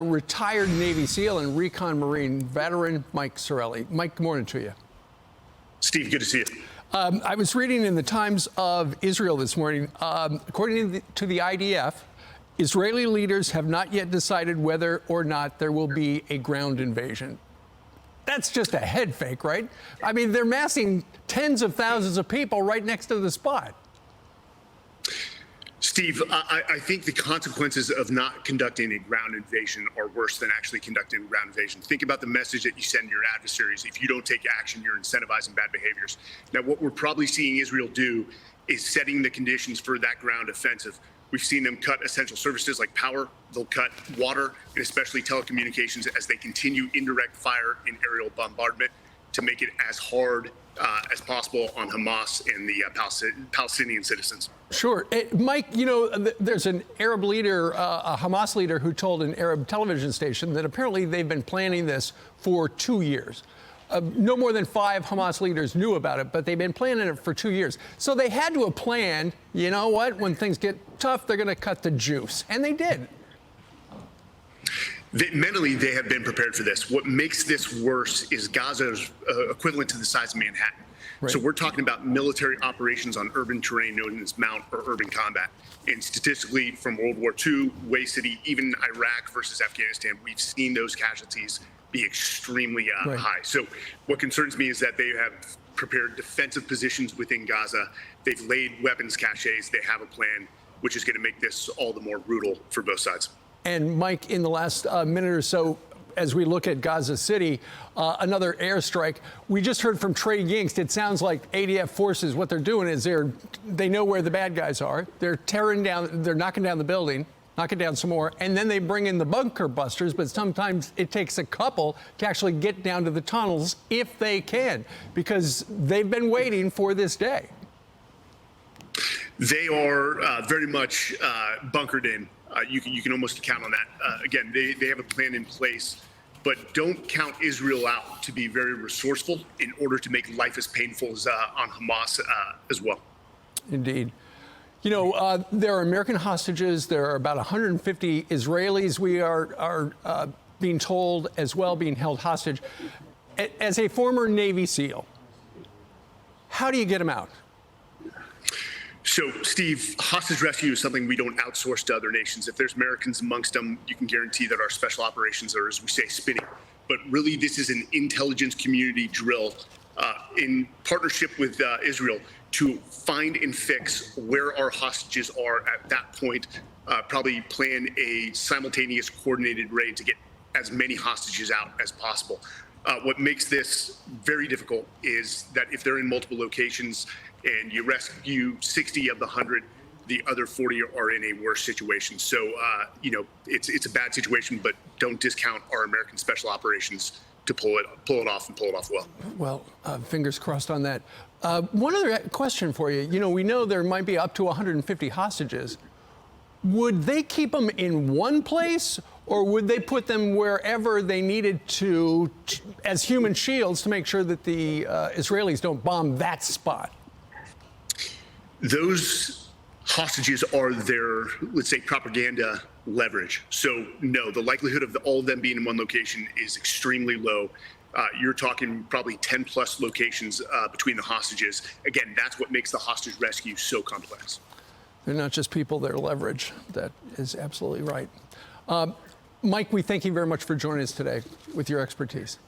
Retired Navy SEAL and Recon Marine veteran Mike Sarraille. Mike, good morning to you. Steve, good to see you. I was reading in the Times of Israel this morning, according to the IDF, Israeli leaders have not yet decided whether or not there will be a ground invasion. That's just a head fake, right? I mean, they're massing tens of thousands of people right next to the spot. Steve, I think the consequences of not conducting a ground invasion are worse than actually conducting a ground invasion. Think about the message that you send your adversaries. If you don't take action, you're incentivizing bad behaviors. Now, what we're probably seeing Israel do is setting the conditions for that ground offensive. We've seen them cut essential services like power. They'll cut water and especially telecommunications as they continue indirect fire and aerial bombardment to make it as hard as possible on Hamas and the Palestinian citizens. Sure. Mike, you know, there's an Arab leader, a Hamas leader, who told an Arab television station that apparently they've been planning this for 2 years. No more than 5 Hamas leaders knew about it, but they've been planning it for 2 years. So they had to have planned, you know what, when things get tough, they're going to cut the juice. And they did. Mentally, they have been prepared for this. What makes this worse is Gaza's equivalent to the size of Manhattan. Right. So we're talking about military operations on urban terrain known as mount or urban combat. And statistically, from World War II, Way City, even Iraq versus Afghanistan, we've seen those casualties be extremely high. So what concerns me is that they have prepared defensive positions within Gaza. They've laid weapons caches. They have a plan, which is going to make this all the more brutal for both sides. And Mike, in the last minute or so, as we look at Gaza City, another airstrike. We just heard from Trey Yingst. It sounds like ADF forces, what they're doing is they know where the bad guys are. They're tearing down, they're knocking down the building, knocking down some more, and then they bring in the bunker busters, but sometimes it takes a couple to actually get down to the tunnels if they can, because they've been waiting for this day. They are very much bunkered in. You can almost count on that. Again, they have a plan in place, but don't count Israel out to be very resourceful in order to make life as painful as on Hamas as well. Indeed. You know, there are American hostages. There are about 150 Israelis we are being told as well being held hostage. As a former Navy SEAL, how do you get them out? So, Steve, hostage rescue is something we don't outsource to other nations. If there's Americans amongst them, you can guarantee that our special operations are, as we say, spinning. But really, this is an intelligence community drill in partnership with Israel to find and fix where our hostages are at that point, probably plan a simultaneous coordinated raid to get as many hostages out as possible. What makes this very difficult is that if they're in multiple locations and you rescue 60 of the 100, the other 40 are in a worse situation. So, you know, it's a bad situation, but don't discount our American special operations to pull it off and pull it off well. Well, fingers crossed on that. One other question for you. You know, we know there might be up to 150 hostages. Would they keep them in one place, or would they put them wherever they needed to as human shields to make sure that the Israelis don't bomb that spot? Those hostages are their, let's say, propaganda leverage. So, no, the likelihood of all of them being in one location is extremely low. You're talking probably 10 plus locations between the hostages. Again, that's what makes the hostage rescue so complex. They're not just people, they're leverage. That is absolutely right. Mike, we thank you very much for joining us today with your expertise.